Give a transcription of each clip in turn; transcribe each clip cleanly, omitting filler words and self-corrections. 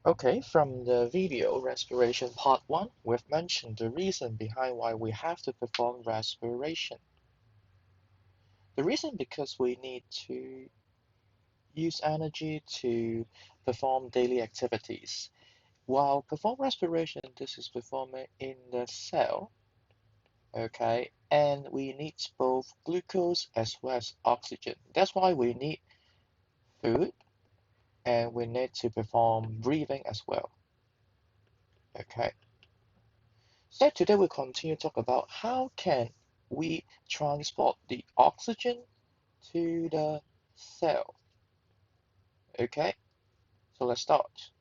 Okay, from the video Respiration Part 1, we've mentioned the reason behind why we have to perform respiration. The reason because we need to use energy to perform daily activities. While perform respiration, this is performed in the cell, okay, and we need both glucose as well as oxygen. That's why we need food and we need to perform breathing as well, okay. So today we'll continue to talk about how can we transport the oxygen to the cell. Okay, so let's start.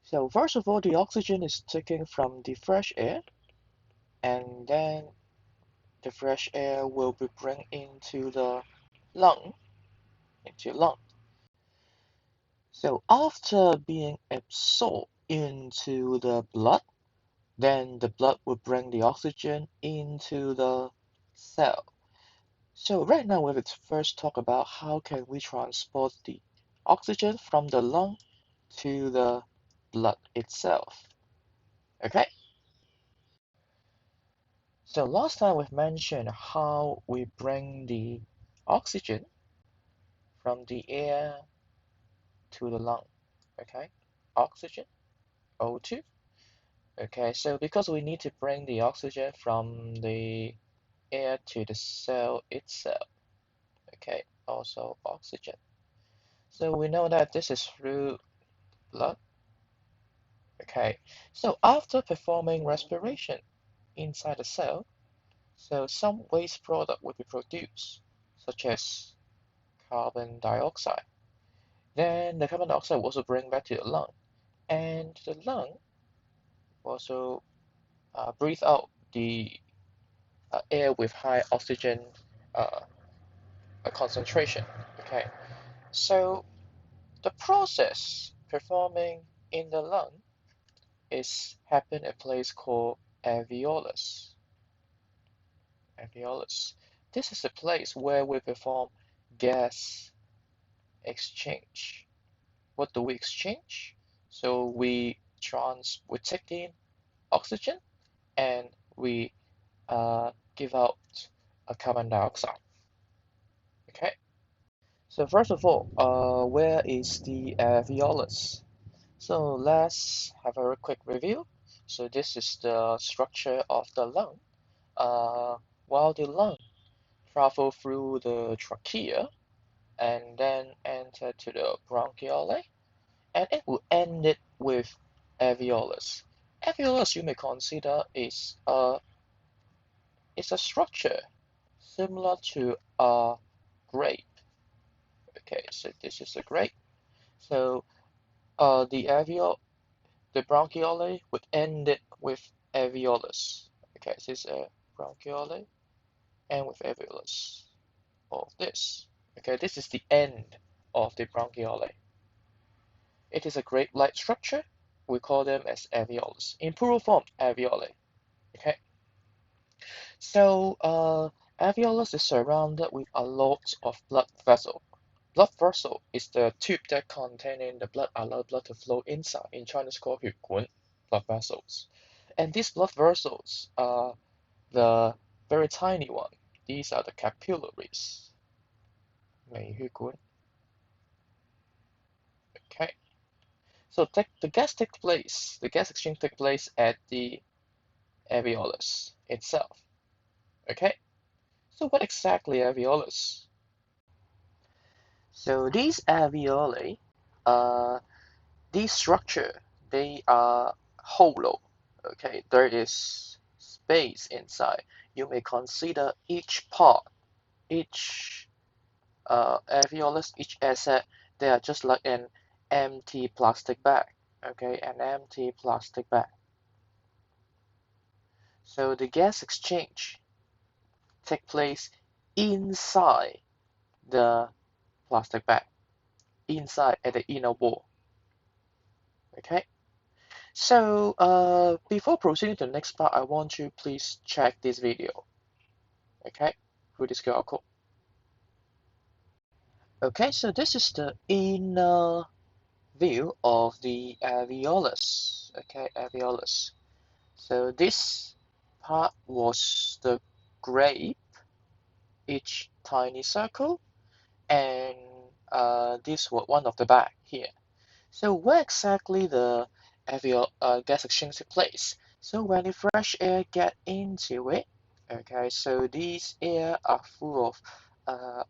So first of all, the oxygen is taken from the fresh air, and then the fresh air will be bring into the lung, into your lung. So after being absorbed into the blood, then the blood will bring the oxygen into the cell. So right now we will first talk about how can we transport the oxygen from the lung to the blood itself. Okay? So last time we've mentioned how we bring the oxygen from the air to the lung. Okay? Oxygen, O2. Okay, so because we need to bring the oxygen from the air to the cell itself. Okay, also oxygen. So we know that this is through blood. Okay, so after performing respiration inside the cell, so some waste product will be produced, such as carbon dioxide. Then the carbon dioxide will also bring back to the lung, and the lung also breathe out the air with high oxygen uh, concentration. Okay, so the process performing in the lung is happen at a place called alveolus. Alveolus. This is the place where we perform gas exchange. What do we exchange? So we take in oxygen and we give out a carbon dioxide. Okay. So first of all, where is the alveolus? So let's have a quick review. So this is the structure of the lung. While the lung travel through the trachea and then enter to the bronchiole, and it will end it with alveolus. Alveolus you may consider is a structure similar to a grape. Okay, so this is a grape. So the bronchiole would end it with alveolus. Okay, so this is a bronchiole and with alveolus of this. Okay, this is the end of the bronchiole. It is a grape-like structure. We call them as alveolus. In plural form, alveoli. Okay, so alveolus is surrounded with a lot of blood vessel. Blood vessel is the tube that containing the blood allow blood to flow inside. In Chinese called 血管, blood vessels. And these blood vessels are the very tiny one. These are the capillaries. 微血管. Okay. So the gas exchange takes place at the alveolus itself. Okay. So what exactly alveolus? So these alveoli, uh, these structure, they are hollow. Okay, there is space inside. You may consider each part, each alveolus, each asset, they are just like an empty plastic bag. Okay, an empty plastic bag. So the gas exchange take place inside the plastic bag, inside at the inner wall. Okay. So before proceeding to the next part, I want you please check this video. Okay, through this QR code. Okay, so this is the inner view of the alveolus. Okay, alveolus. So this part was the grape, each tiny circle, and this was one of the bag here. So where exactly the gas exchange took place? So when the fresh air get into it, okay, so these air are full of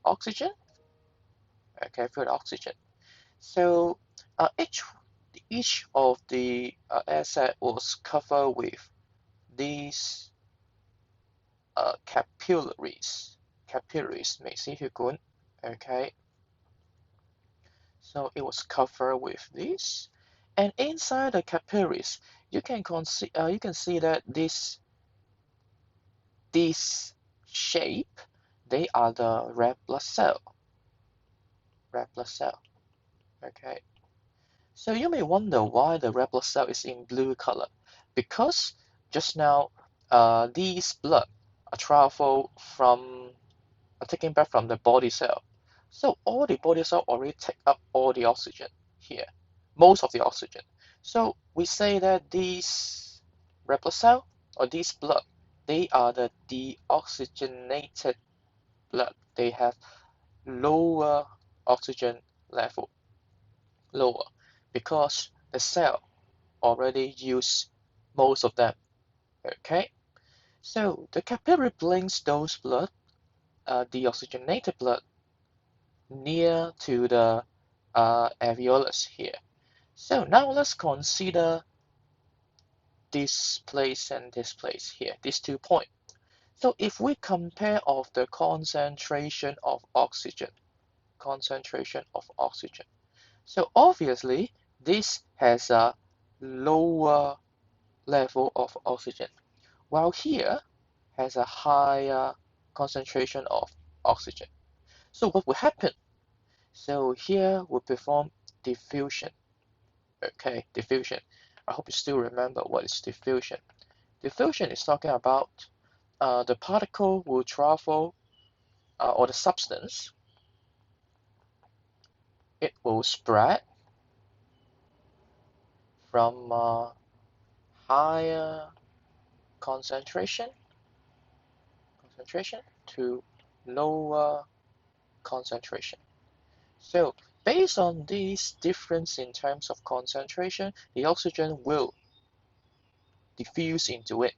oxygen, okay, full of oxygen. So each of the air set was covered with these capillaries 微丝血管 okay, so it was covered with this, and inside the capillaries you can see that this shape, they are the red blood cell, okay. So you may wonder why the red blood cell is in blue color, because just now these blood are travel from are taken back from the body cell. So all the body cell already take up all the oxygen here, most of the oxygen. So we say that these red blood cell or these blood, they are the deoxygenated blood. They have lower oxygen level, lower, because the cell already used most of them. Okay, so the capillary brings those blood, deoxygenated blood, near to the alveolus here. So now let's consider this place and this place here, these 2 points. So if we compare of the concentration of oxygen. So obviously this has a lower level of oxygen, while here has a higher concentration of oxygen. So what will happen? So here we perform diffusion. Okay, diffusion. I hope you still remember what is diffusion. Diffusion is talking about the particle will travel, or the substance, it will spread from higher concentration, to lower concentration. So based on this difference in terms of concentration, the oxygen will diffuse into it,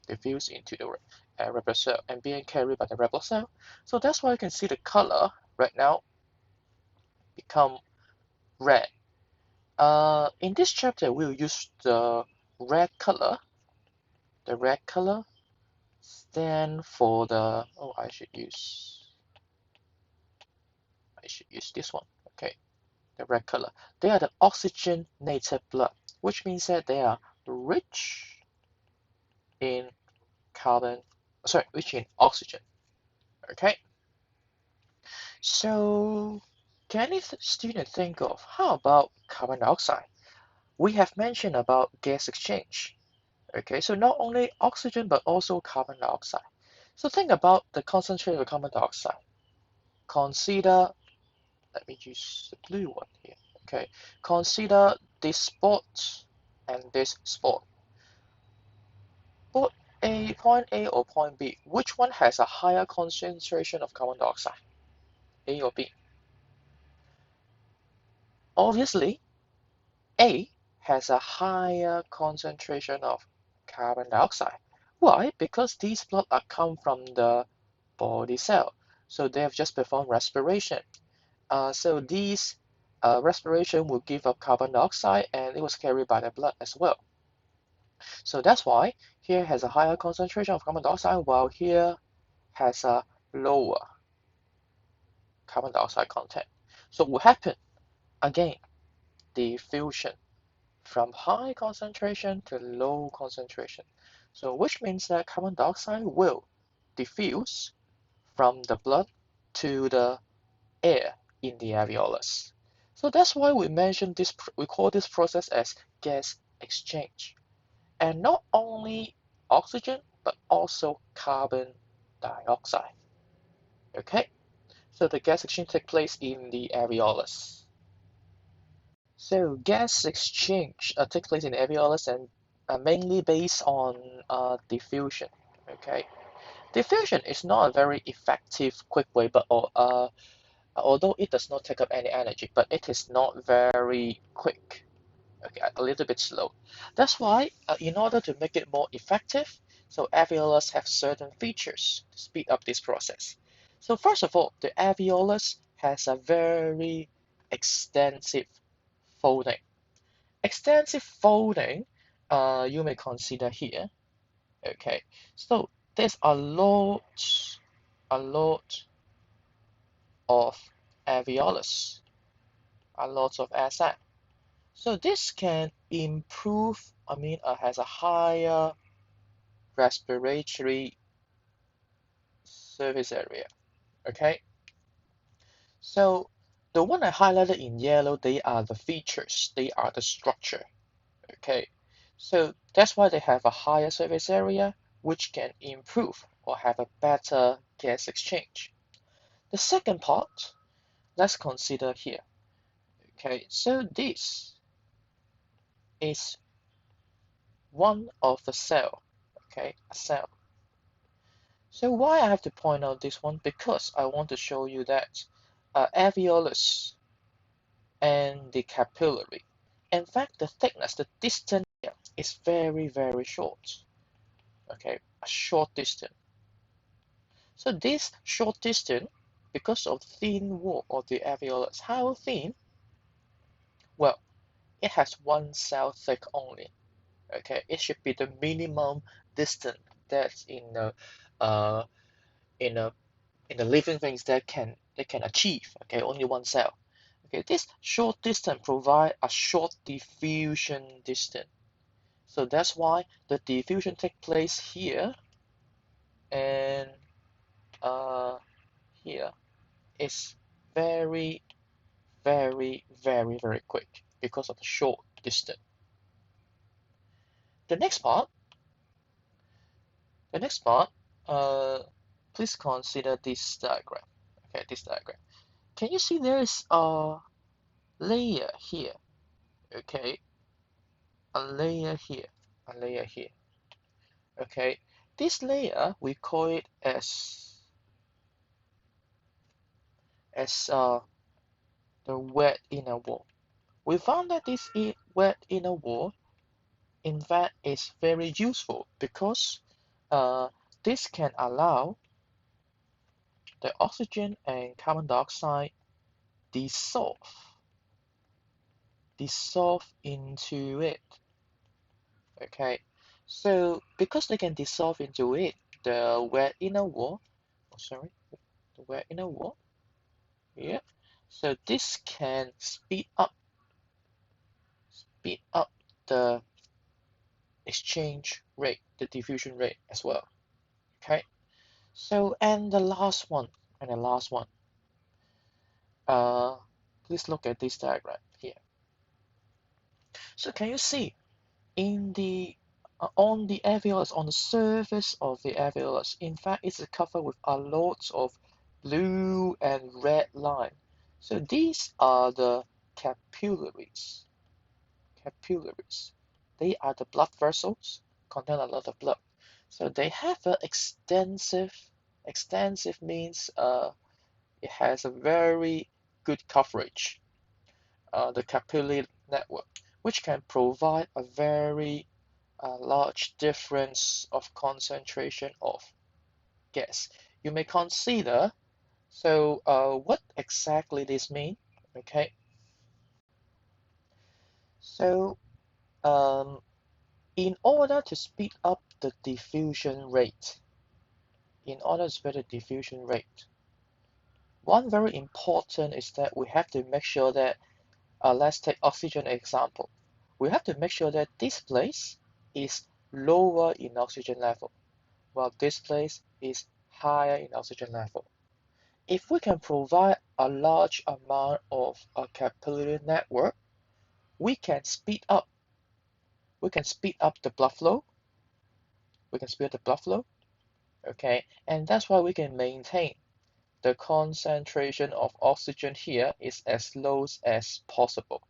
diffuse into the red blood cell and being carried by the red blood cell. So that's why you can see the color right now become red. In this chapter, we'll use the red color. The red color stand for the, oh, I should use this one. Okay, the red color. They are the oxygenated blood, which means that they are rich in carbon, sorry, rich in oxygen. Okay, so can any student think of how about carbon dioxide? We have mentioned about gas exchange. Okay, so not only oxygen but also carbon dioxide. So think about the concentration of carbon dioxide. Consider, let me use the blue one here. Okay, consider this spot and this spot. Both point A or point B, which one has a higher concentration of carbon dioxide? A or B? Obviously, A has a higher concentration of carbon dioxide. Why? Because these blood are come from the body cell. So they have just performed respiration. So these respiration will give up carbon dioxide and it was carried by the blood as well. So that's why here has a higher concentration of carbon dioxide while here has a lower carbon dioxide content. So what happened? Again, diffusion from high concentration to low concentration. So which means that carbon dioxide will diffuse from the blood to the air in the alveolus. So that's why we call this process as gas exchange. And not only oxygen, but also carbon dioxide. Okay, so the gas exchange takes place in the alveolus. So gas exchange takes place in the alveolus and mainly based on diffusion. Okay, diffusion is not a very effective, quick way, but although it does not take up any energy, but it is not very quick. Okay, a little bit slow. That's why, in order to make it more effective, so alveolus have certain features to speed up this process. So first of all, the alveolus has a very extensive folding. Extensive folding, you may consider here. Okay, so there's a lot of alveolus, a lot of asset. So this can improve, has a higher respiratory surface area. Okay, so the one I highlighted in yellow, they are the features, they are the structure. Okay, so that's why they have a higher surface area, which can improve or have a better gas exchange. The second part, let's consider here. Okay, so this is one of the cell. Okay, a cell. So why I have to point out this one? Because I want to show you that alveolus and the capillary. In fact, the thickness, the distance here is very, very short. Okay, a short distance. So this short distance, because of thin wall of the alveolus, how thin? Well, it has one cell thick only. Okay, it should be the minimum distance that's uh, in a in the living things that can achieve. Okay, only one cell. Okay, this short distance provide a short diffusion distance. So that's why the diffusion take place here and uh, here is very, very, very, very quick because of the short distance. The next part, the next part, uh, please consider this diagram. Okay, this diagram. Can you see there is a layer here? Okay, a layer here, a layer here. Okay, this layer we call it as the wet inner wall. We found that this wet inner wall, in fact, is very useful because uh, this can allow the oxygen and carbon dioxide dissolve dissolve into it. Okay, so because they can dissolve into it, the wet inner wall, oh sorry, the wet inner wall, yeah. So this can speed up the exchange rate, the diffusion rate as well. Okay, so and the last one, uh, please look at this diagram here. So can you see in the on the alveolus, on the surface of the alveolus, in fact, it's covered with a lot of blue and red line. So these are the capillaries. Capillaries. They are the blood vessels, contain a lot of blood. So they have an extensive means it has a very good coverage, the capillary network, which can provide a very large difference of concentration of gas. You may consider, so what exactly this mean? Okay, so um, in order to speed up the diffusion rate, one very important is that we have to make sure that, let's take oxygen example. We have to make sure that this place is lower in oxygen level, while this place is higher in oxygen level. If we can provide a large amount of a capillary network, we can speed up the blood flow. We can speed up the blood flow, okay, and that's why we can maintain the concentration of oxygen here is as low as possible.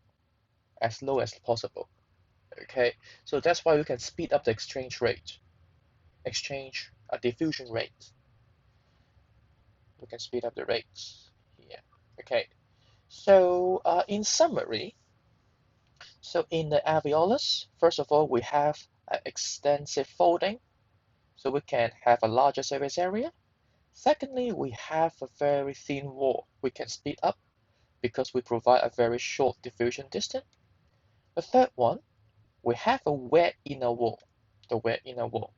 as low as possible. Okay, so that's why we can speed up the diffusion rate. We can speed up the rates here. Okay, so in summary, so in the alveolus, first of all, we have extensive folding, so we can have a larger surface area. Secondly, we have a very thin wall. We can speed up because we provide a very short diffusion distance. The third one, we have a wet inner wall, the wet inner wall,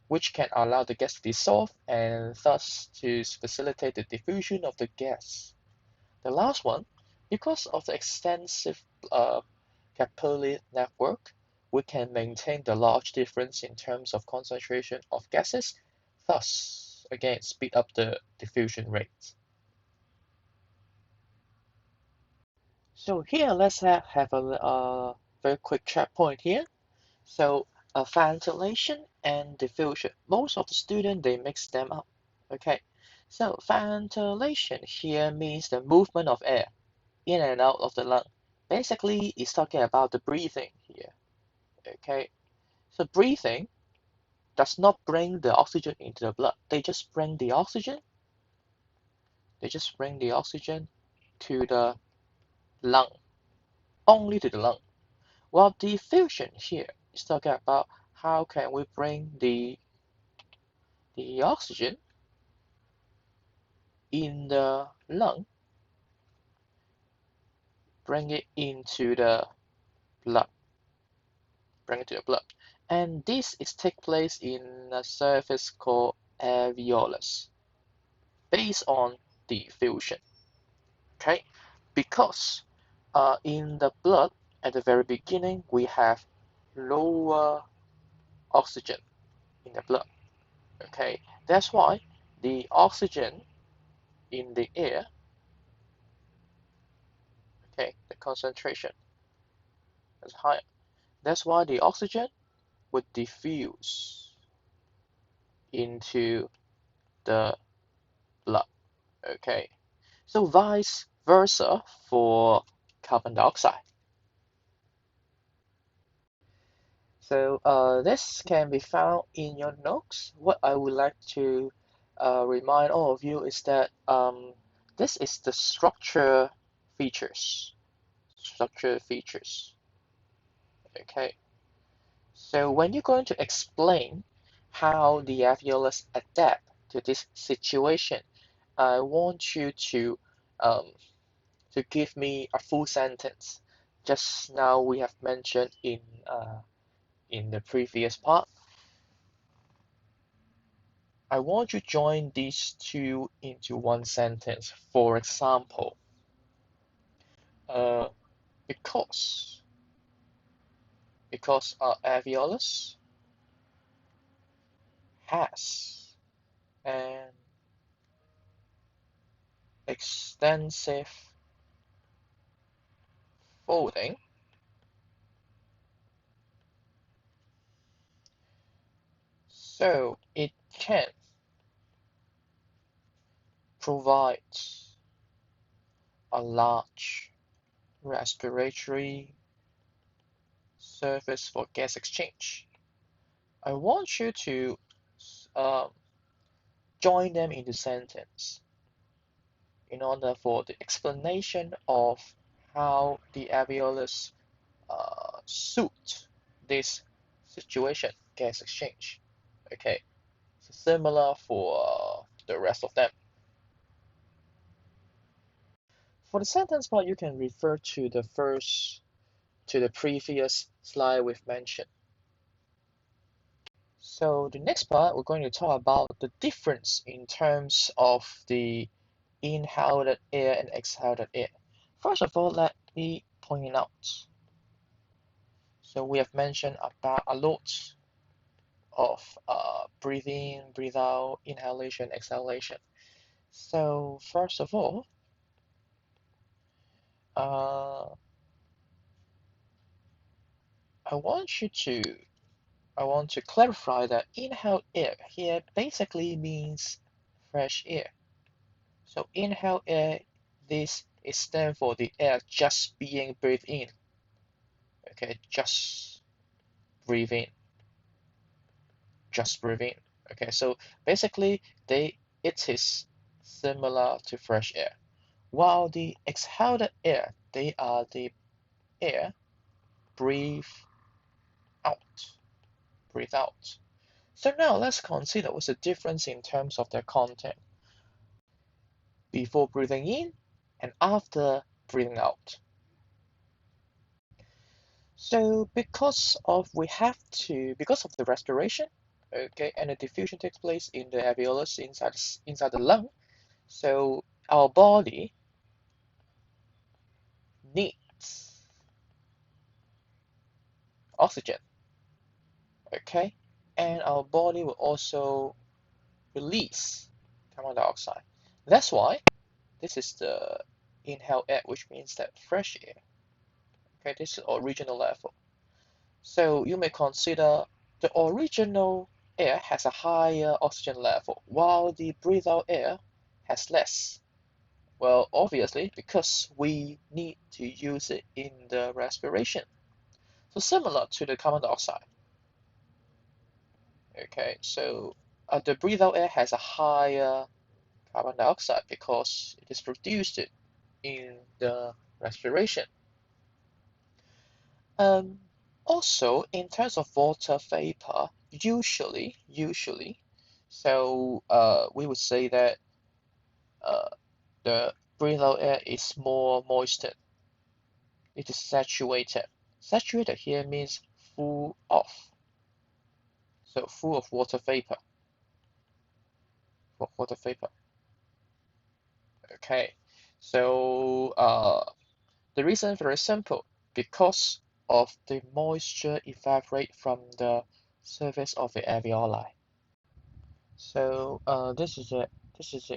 which can allow the gas to dissolve and thus to facilitate the diffusion of the gas. The last one, because of the extensive capillary network, we can maintain the large difference in terms of concentration of gases, thus, again, speed up the diffusion rate. So here, let's have a very quick checkpoint here. So ventilation and diffusion. Most of the students, they mix them up. Okay. So ventilation here means the movement of air in and out of the lung. Basically, it's talking about the breathing here. Okay. So breathing does not bring the oxygen into the blood. They just bring the oxygen. They just bring the oxygen to the lung, only to the lung. While diffusion here is talking about how can we bring the oxygen in the lung, bring it into the blood, bring it to the blood. And this is take place in a surface called alveolus, based on diffusion. Okay, because in the blood at the very beginning we have lower oxygen in the blood. Okay, that's why the oxygen in the air, okay, the concentration is higher. That's why the oxygen would diffuse into the blood. Okay, so vice versa for carbon dioxide. So this can be found in your notes. What I would like to remind all of you is that this is the structure features. Structure features. Okay. So when you're going to explain how the alveolus adapt to this situation, I want you um, to give me a full sentence. Just now we have mentioned in the previous part. I want you to join these two into one sentence. For example, uh, because alveolus has an extensive folding, so it can provide a large respiratory surface for gas exchange. I want you to um, join them in the sentence in order for the explanation of how the alveolus suit this situation, gas exchange. Okay, so similar for the rest of them. For the sentence part, you can refer to the previous slide we've mentioned. So the next part, we're going to talk about the difference in terms of the inhaled air and exhaled air. First of all, let me point out. So we have mentioned about a lot of breathe in, breathe out, inhalation, exhalation. So first of all, uh, I want you to I want to clarify that inhaled air here basically means fresh air. So inhaled air, this is stand for the air just being breathed in. Okay, just breathe in, just breathe in. Okay, so basically it is similar to fresh air. While the exhaled air, they are the air breathe out, breathe out. So now let's consider what's the difference in terms of their content before breathing in and after breathing out. So because of the respiration, okay, and the diffusion takes place in the alveolus inside the lung. So our body needs oxygen, okay, and our body will also release carbon dioxide. That's why this is the inhaled air, which means that fresh air. Okay, this is original level. So you may consider the original air has a higher oxygen level, while the breathed out air has less. Well, obviously, because we need to use it in the respiration. So similar to the carbon dioxide. Okay, so the breathed out air has a higher carbon dioxide because it is produced in the respiration. Um, Also, in terms of water vapor, usually, so we would say that uh, the breathed out air is more moisture. It is saturated. Saturated here means full of, so full of water vapor. Water vapor. Okay, so the reason is very simple because of the moisture evaporate from the surface of the alveoli. So this is the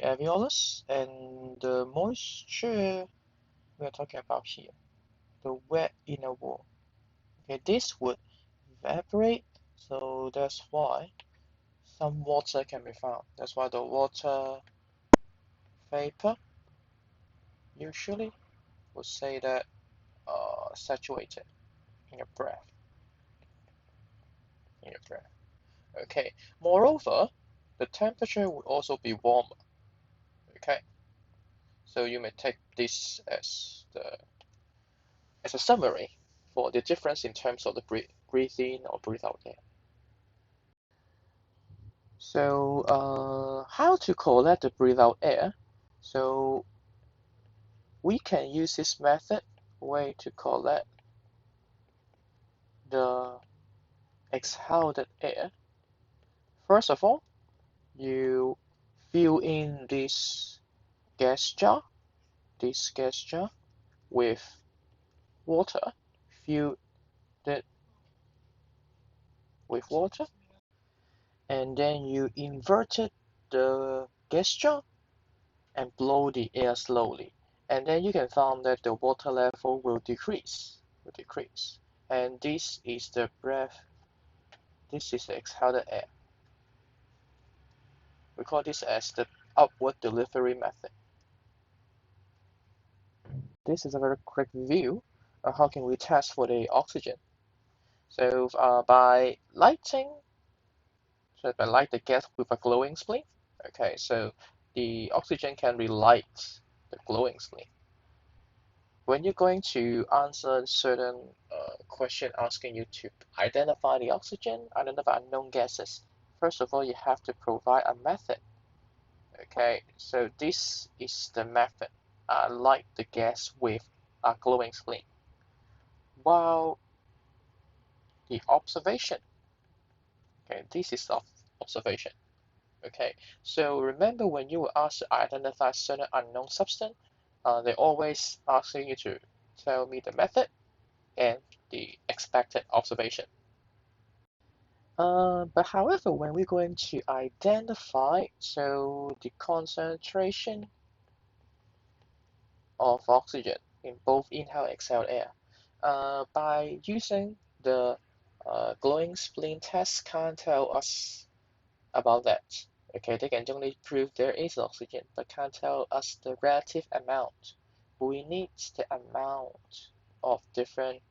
alveolus, and the moisture we are talking about here, the wet inner wall. Okay, this would evaporate, so that's why some water can be found. That's why the water vapor usually would say that saturated in your breath, in your breath. Okay. Moreover, the temperature would also be warmer. Okay. So you may take this as a summary for the difference in terms of the breathe in or breathe out air. So how to collect the breathe out air? So we can use this method way to collect the exhaled air. First of all, you fill in gas jar, this gas jar with water, fill it with water, and then you inverted the gas jar and blow the air slowly. And then you can find that the water level will decrease. And this is the breath, this is the exhaled air. We call this as the upward delivery method. This is a very quick view of how can we test for the oxygen. So by light the gas with a glowing spleen. Okay, so the oxygen can relight the glowing spleen. When you're going to answer certain question asking you to identify the oxygen, identify unknown gases, first of all, you have to provide a method. Okay, so this is the method. Light the gas with a glowing spleen. While the observation, okay, this is the observation. Okay, so remember when you were asked to identify certain unknown substance, they always asking you to tell me the method and the expected observation. But however, when we're going to identify, so the concentration of oxygen in both inhaled and exhaled air, by using the glowing spleen test can't tell us about that. Okay, they can only prove there is oxygen, but can't tell us the relative amount. We need the amount of different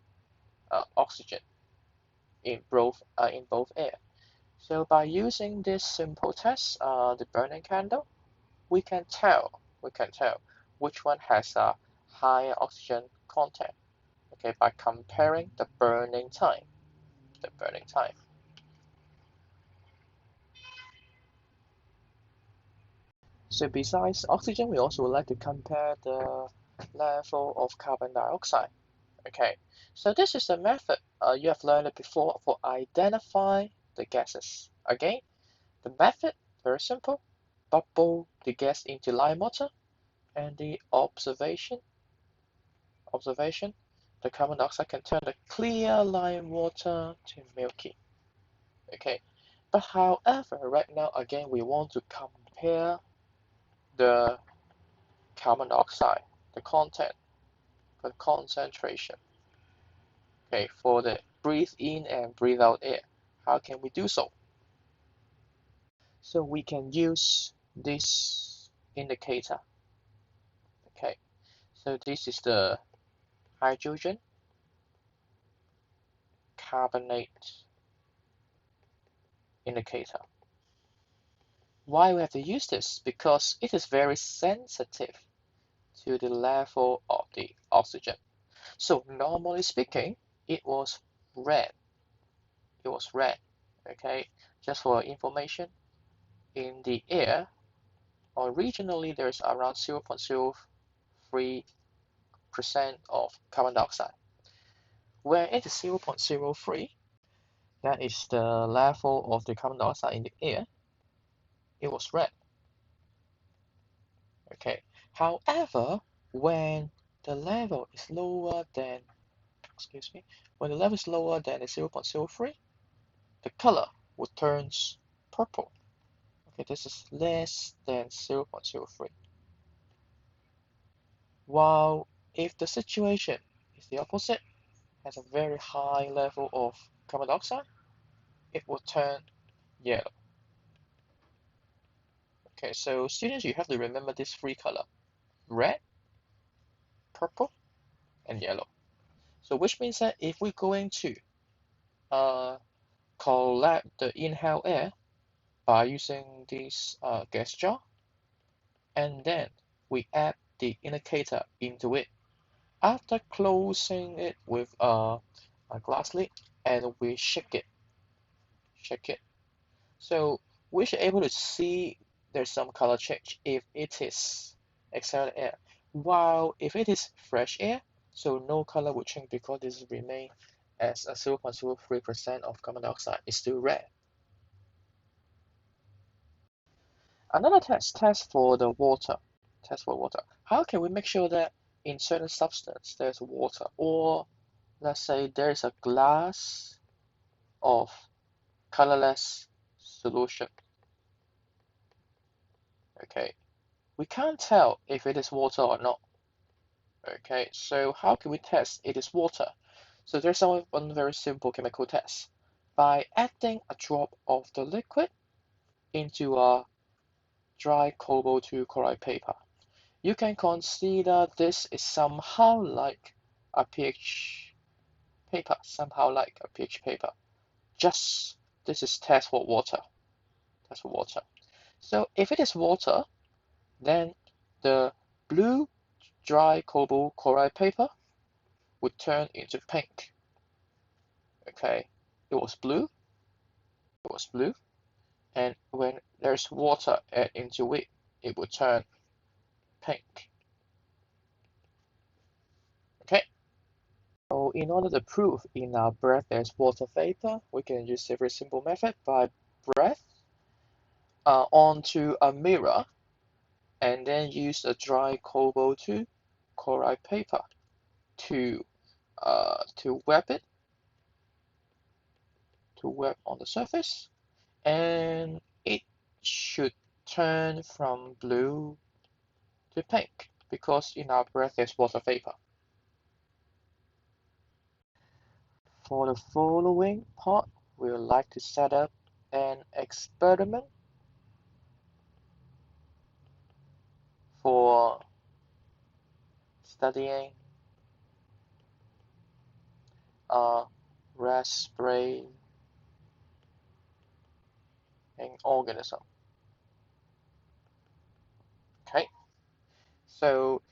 oxygen in both air. So by using this simple test, the burning candle, we can tell which one has a higher oxygen content. Okay, by comparing the burning time. The burning time. So besides oxygen, we also would like to compare the level of carbon dioxide. Okay, so this is a method you have learned it before for identify the gases. Again, the method very simple: bubble the gas into lime water, and the observation, the carbon dioxide can turn the clear lime water to milky. Okay, but however, right now again we want to compare the carbon dioxide, the content, the concentration. Okay, for the breathe in and breathe out air. How can we do so? So we can use this indicator. Okay, so this is the hydrogen carbonate indicator. Why we have to use this? Because it is very sensitive to the level of the oxygen. So normally speaking, it was red. It was red. Okay, just for information, in the air, originally there's around 0.03% of carbon dioxide. When it is 0.03, that is the level of the carbon dioxide in the air, it was red. Okay. However, when the level is lower than, excuse me, when the level is lower than 0.03, the color would turn purple. Okay, this is less than 0.03. While if the situation is the opposite, has a very high level of carbon dioxide, it will turn yellow. Okay, so students, you have to remember these three colors: red, purple, and yellow. So which means that if we're going to uh, collect the inhaled air by using this gas jar, and then we add the indicator into it after closing it with a glass lid, and we shake it. So we should able to see there's some color change if it is exhaled air, while if it is fresh air, so no color will change because this remain as a 0.03% of carbon dioxide is still red. Another test for the water. Test for water. How can we make sure that in certain substance there's water, or let's say there is a glass of colorless solution? Okay, we can't tell if it is water or not. Okay, so how can we test it is water? So there's one very simple chemical test. By adding a drop of the liquid into a dry cobalt-2 chloride paper, you can consider this is somehow like a pH paper, Just this is test for water. Test for water. So if it is water, then the blue dry cobalt chloride paper would turn into pink. Okay, it was blue, and when there's water added into it, it would turn pink. Okay, so in order to prove in our breath there's water vapor, we can use a very simple method by breath onto a mirror and then use a dry cobalt-2 chloride paper to wrap it on the surface, and it should turn from blue to pink because in our breath there's water vapor. For the following part, we would like to set up an experiment for studying respiring organism. Okay, so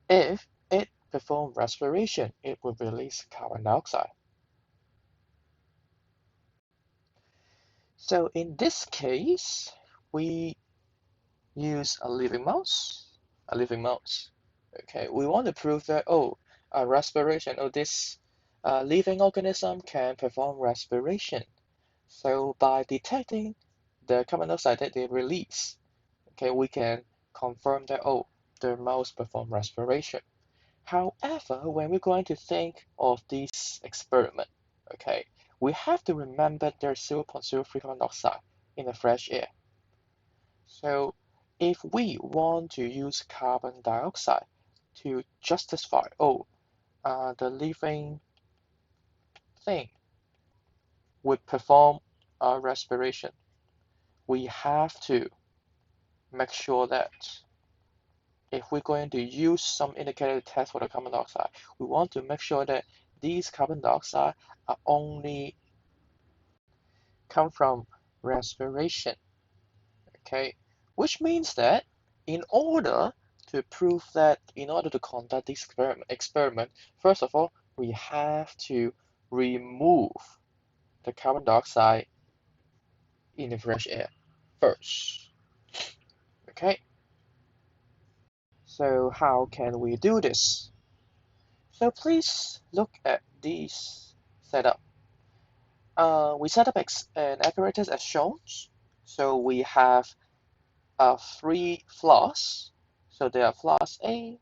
if it performs respiration, it will release carbon dioxide. So in this case, we use a living mouse. A living mouse. Okay, we want to prove that respiration. This living organism can perform respiration. So by detecting the carbon dioxide that they release, okay, we can confirm that the mouse perform respiration. However, when we're going to think of this experiment, okay, we have to remember there's 0.03 carbon dioxide in the fresh air. So if we want to use carbon dioxide to justify, the living thing would perform respiration, we have to make sure that if we're going to use some indicator test for the carbon dioxide, we want to make sure that these carbon dioxide are only come from respiration, okay? Which means that in order in order to conduct this experiment, first of all, we have to remove the carbon dioxide in the fresh air first, okay? So how can we do this? So please look at this setup. We set up an apparatus as shown. So we have three flaws. So there are flaws A,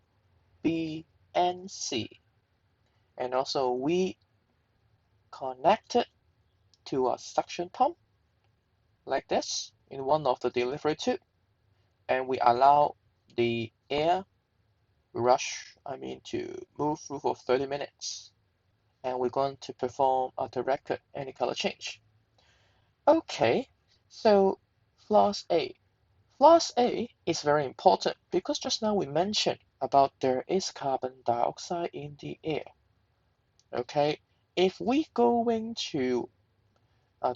B, and C. And also we connect it to a suction pump like this in one of the delivery tube. And we allow the air to move through for 30 minutes. And we're going to perform to record any color change. Okay, so flaws A. Flaws A is very important because just now we mentioned about there is carbon dioxide in the air. Okay, if we going to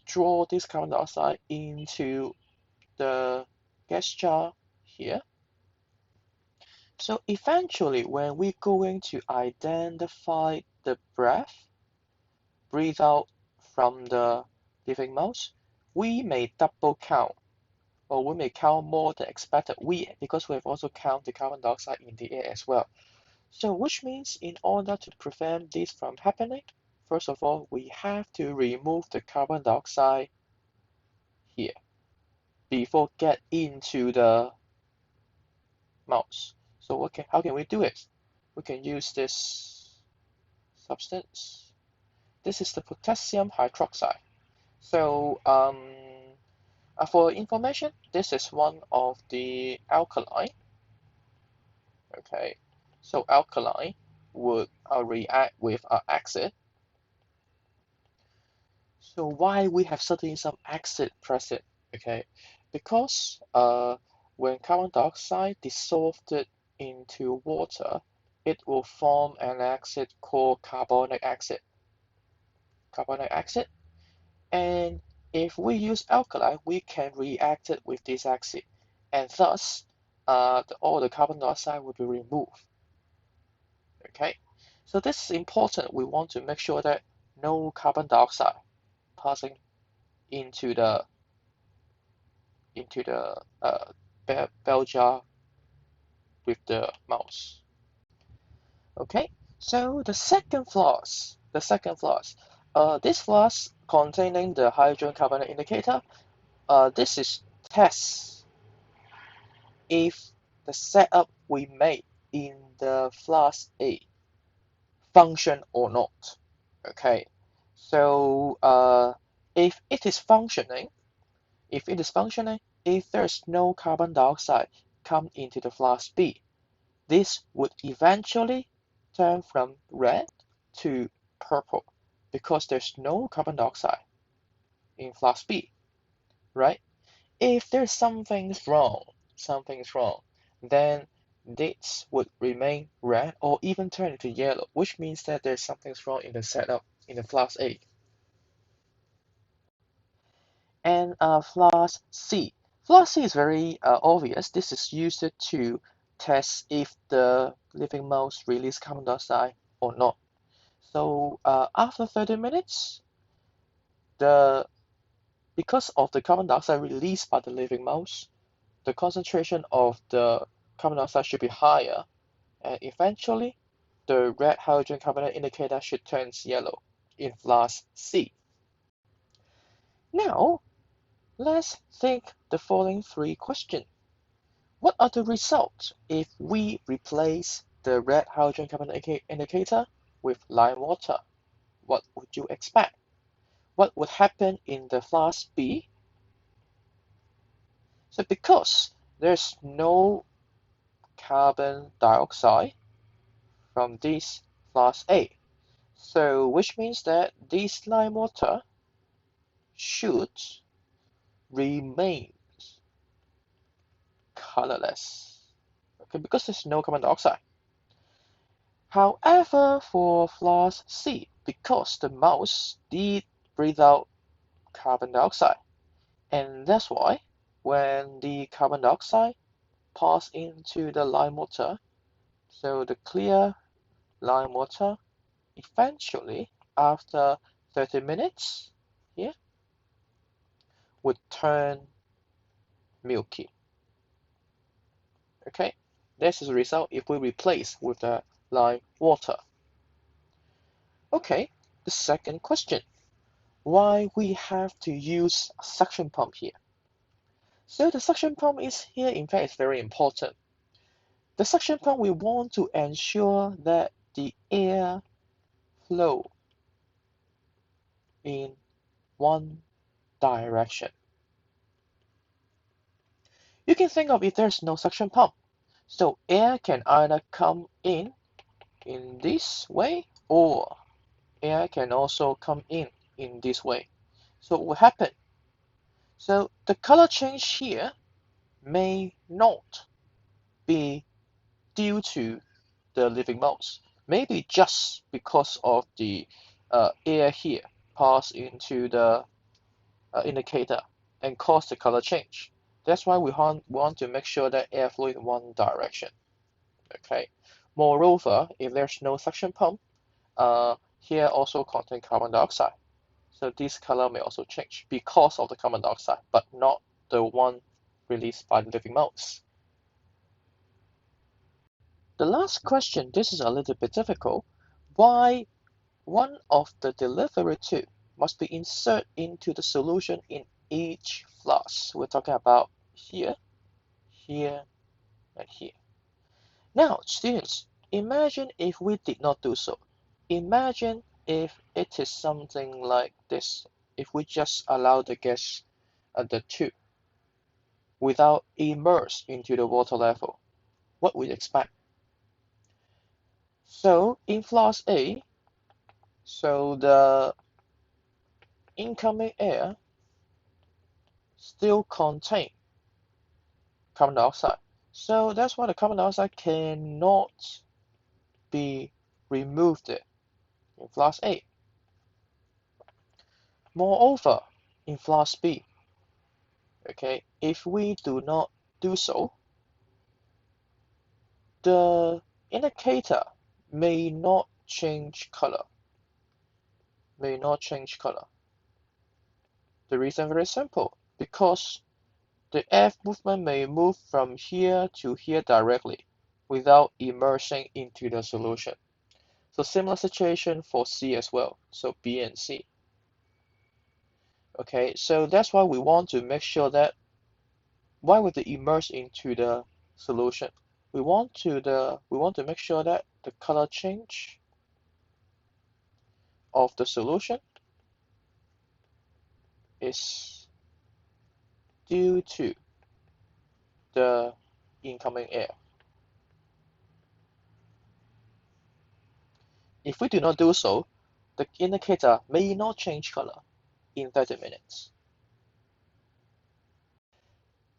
draw this carbon dioxide into the gas jar here, so eventually when we're going to identify the breathe out from the living mouse, we may double count or we may count more than expected because we have also counted the carbon dioxide in the air as well. So which means in order to prevent this from happening, first of all, we have to remove the carbon dioxide here before get into the mouse. So how can we do it? We can use this substance. This is the potassium hydroxide. So for information, this is one of the alkaline. Okay, so alkaline would react with acid. So why we have suddenly some acid present? Okay, because when carbon dioxide dissolved into water, it will form an acid called carbonic acid. Carbonic acid, and if we use alkali, we can react it with this acid, and thus all the carbon dioxide will be removed. Okay, so this is important. We want to make sure that no carbon dioxide passing into the bell jar with the mouse. Okay, so this flask containing the hydrogen carbonate indicator. This is test if the setup we made in the flask A function or not. Okay, so if it is functioning, if there's no carbon dioxide come into the flask B, this would eventually turn from red to purple because there's no carbon dioxide in flask B, right? If there's something's wrong, then this would remain red or even turn into yellow, which means that there's something's wrong in the setup. in the flask A. And flask C. Flask C is very obvious. This is used to test if the living mouse release carbon dioxide or not. So after 30 minutes, because of the carbon dioxide released by the living mouse, the concentration of the carbon dioxide should be higher, and eventually the red hydrogen carbonate indicator should turn yellow in flask C. Now, let's think the following three questions. What are the results if we replace the red hydrogen carbonate indicator with lime water? What would you expect? What would happen in the flask B? So because there's no carbon dioxide from this flask A, so which means that this lime water should remain colorless, okay, because there's no carbon dioxide. However, for flask C, because the mouse did breathe out carbon dioxide, and that's why when the carbon dioxide pass into the lime water, so the clear lime water eventually after 30 minutes here would turn milky. Okay, this is the result if we replace with the lime water. Okay, the second question, why we have to use a suction pump here? So the suction pump is here, in fact, is very important. The suction pump, we want to ensure that the air flow in one direction. You can think of if there's no suction pump, so air can either come in this way, or air can also come in this way. So what will happen? So the color change here may not be due to the living mouse, maybe just because of the air here pass into the indicator and cause the color change. That's why we want to make sure that air flow in one direction. Okay. Moreover, if there's no suction pump, here also contain carbon dioxide. So this color may also change because of the carbon dioxide, but not the one released by the living mouse. The last question, this is a little bit difficult. Why one of the delivery tube must be inserted into the solution in each flask? We're talking about here, here, and here. Now, students, imagine if we did not do so. Imagine if it is something like this. If we just allow the gas at the tube without immerse into the water level, what we expect? So in flask A, so the incoming air still contain carbon dioxide. So that's why the carbon dioxide cannot be removed in flask A. Moreover, in flask B, okay, if we do not do so, the indicator may not change color. May not change color. The reason very simple, because the air movement may move from here to here directly without immersing into the solution. So similar situation for C as well, so B and C. Okay, so that's why we want to make sure that why would they immerse into the solution? We want to make sure that the color change of the solution is due to the incoming air. If we do not do so, the indicator may not change color in 30 minutes.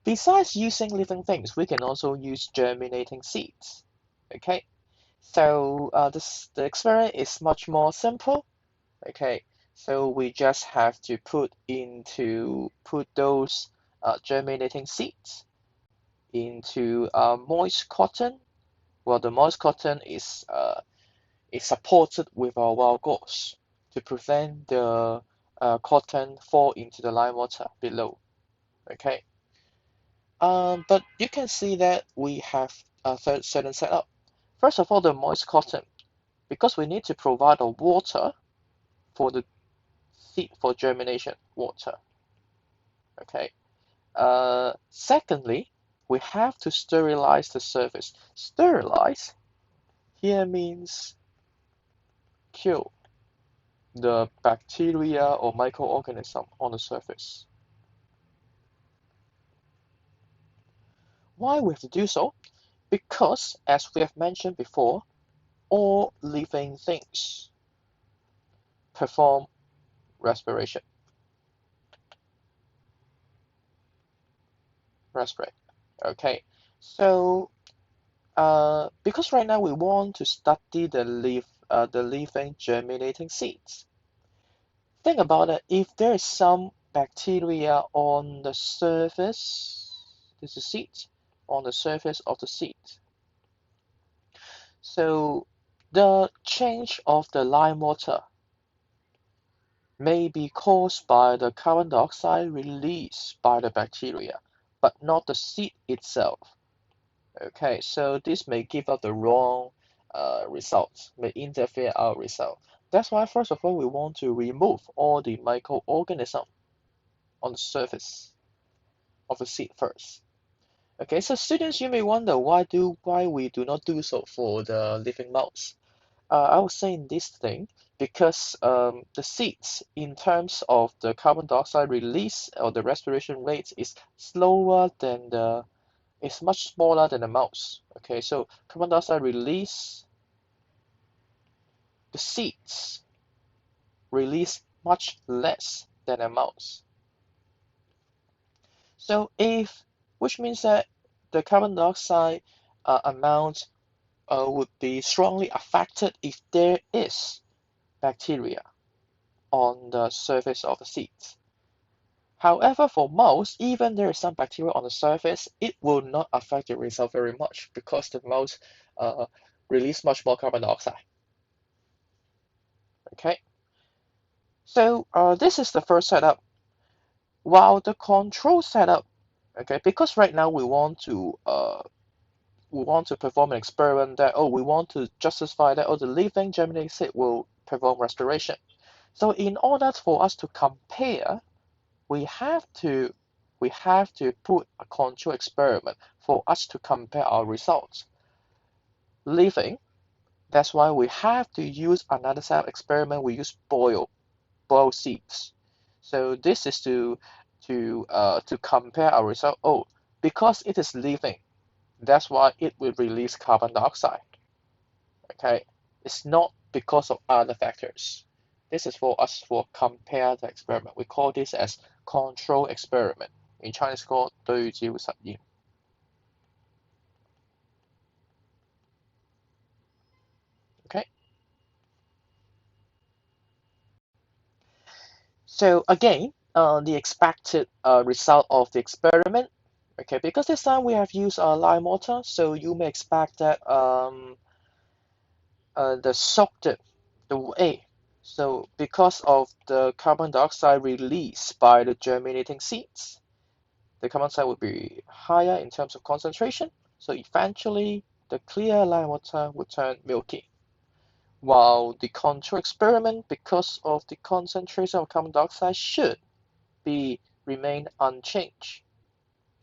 Besides using living things, we can also use germinating seeds. Okay, so the experiment is much more simple. Okay, so we just have to put those germinating seeds into moist cotton. Well, the moist cotton is supported with our wild gauze to prevent the cotton fall into the lime water below. Okay, but you can see that we have a certain setup. First of all, the moist cotton, because we need to provide the water for the seed for germination, water. Okay. Secondly, we have to sterilize the surface. Sterilize here means kill the bacteria or microorganism on the surface. Why we have to do so? Because, as we have mentioned before, all living things perform respiration. Respirate. Okay. So, because right now we want to study the living germinating seeds. Think about it. If there is some bacteria on the surface, this is seed, on the surface of the seed. So the change of the lime water may be caused by the carbon dioxide released by the bacteria, but not the seed itself. Okay, so this may give us the wrong results, may interfere our result. That's why, first of all, we want to remove all the microorganisms on the surface of the seed first. Okay, so students, you may wonder why we do not do so for the living mouse. I was saying this thing because the seeds, in terms of the carbon dioxide release or the respiration rate, is much smaller than the mouse. Okay, so carbon dioxide release, the seeds release much less than a mouse. So which means that the carbon dioxide amount would be strongly affected if there is bacteria on the surface of the seeds. However, for mouse, even there is some bacteria on the surface, it will not affect the result very much because the mouse uh, release much more carbon dioxide. Okay, so this is the first setup. While the control setup, okay, because right now we want to perform an experiment that, we want to justify that, the living germinating seed will perform respiration. So in order for us to compare, we have to put a control experiment for us to compare our results. Living, that's why we have to use another set of experiment. We use boiled seeds. So this is to compare our result. Oh, because it is living, that's why it will release carbon dioxide. Okay, it's not because of other factors. This is for us for compare the experiment. We call this as control experiment. In Chinese called 对照實驗. Okay, so again, the expected result of the experiment. Okay, because this time we have used lime water, so you may expect that the soaked the A. So because of the carbon dioxide released by the germinating seeds, the carbon dioxide would be higher in terms of concentration. So eventually, the clear lime water would turn milky. While the control experiment, because of the concentration of carbon dioxide, be remain unchanged.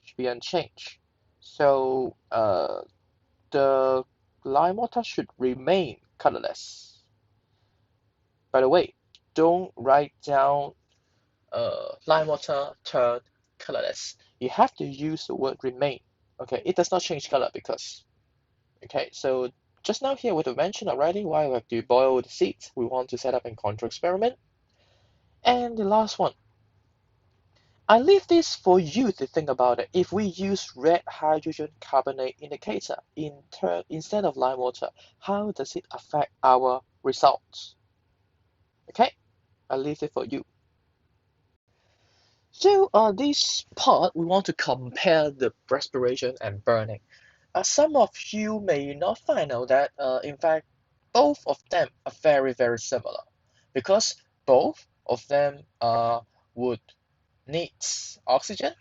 Should be unchanged. So the lime water should remain colorless. By the way, don't write down lime water turn colorless. You have to use the word remain. Okay, it does not change color because. Okay, so just now here we have mentioned already why we have to boil the seeds. We want to set up a control experiment. And the last one, I leave this for you to think about it. If we use red hydrogen carbonate indicator instead of lime water, how does it affect our results? Okay, I leave it for you. So this part we want to compare the respiration and burning. Some of you may not find out that in fact both of them are very similar because both of them would need oxygen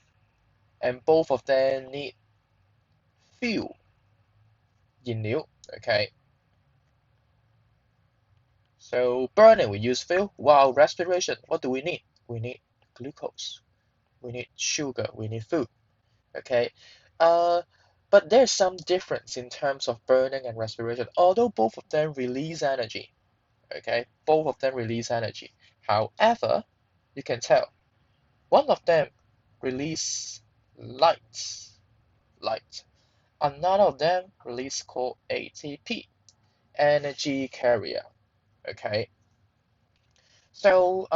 and both of them need fuel, 燃料. Okay, so burning we use fuel, while respiration, what do we need? We need glucose, we need sugar, we need food. Okay, uh, but there's some difference in terms of burning and respiration, although both of them release energy. Okay, both of them release energy. However, you can tell one of them release light, light. Another of them release called ATP, energy carrier. Okay, so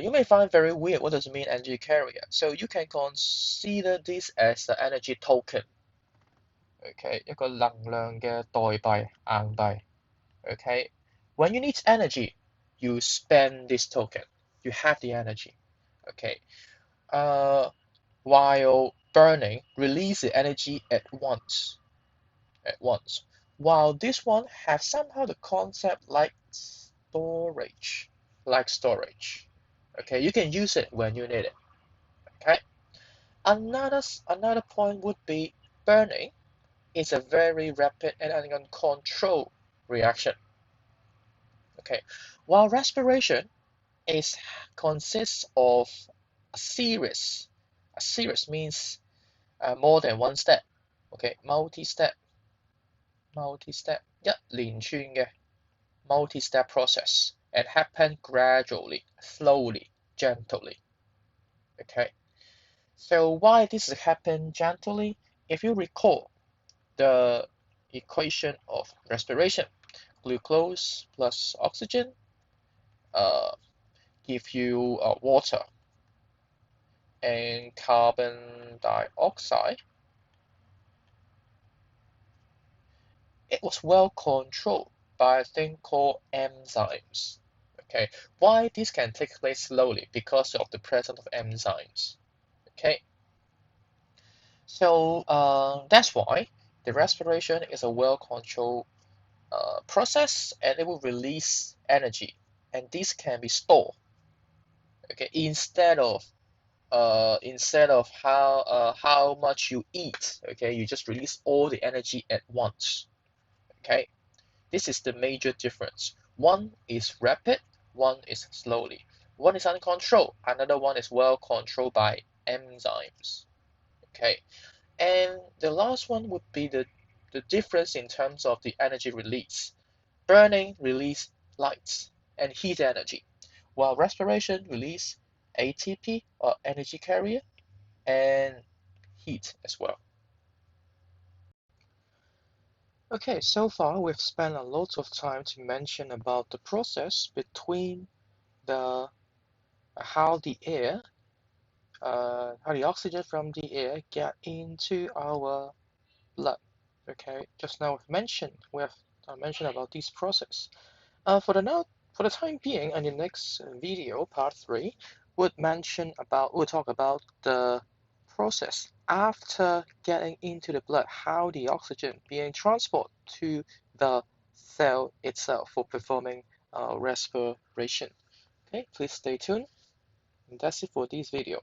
you may find very weird. What does it mean, energy carrier? So you can consider this as an energy token. Okay, 一個能量嘅代幣，硬幣。Okay, when you need energy, you spend this token. You have the energy. Okay, uh, while burning, release the energy at once. At once. While this one has somehow the concept like storage. Like storage. Okay, you can use it when you need it. Okay. Another point would be burning is a very rapid and uncontrolled reaction. Okay, while respiration is consists of a series. A series means more than one step. Okay, multi-step, multi-step, 一連串嘅 multi-step process and happen gradually, slowly, gently. Okay, so why this happen gently? If you recall the equation of respiration, glucose plus oxygen uh, give you water and carbon dioxide. It was well controlled by a thing called enzymes. Okay, why this can take place slowly? Because of the presence of enzymes. Okay, so that's why the respiration is a well controlled process and it will release energy, and this can be stored. Okay, instead of how much you eat, okay, you just release all the energy at once. Okay, this is the major difference. One is rapid, one is slowly. One is uncontrolled, another one is well controlled by enzymes. Okay, and the last one would be the difference in terms of the energy release. Burning release light and heat energy, while respiration release ATP or energy carrier and heat as well. Okay, so far we've spent a lot of time to mention about the process between the how the air, how the oxygen from the air get into our blood. Okay, just now we have mentioned about this process. For the time being, in the next video, part 3, we'll talk about the process after getting into the blood, how the oxygen being transported to the cell itself for performing respiration. Okay, please stay tuned. And that's it for this video.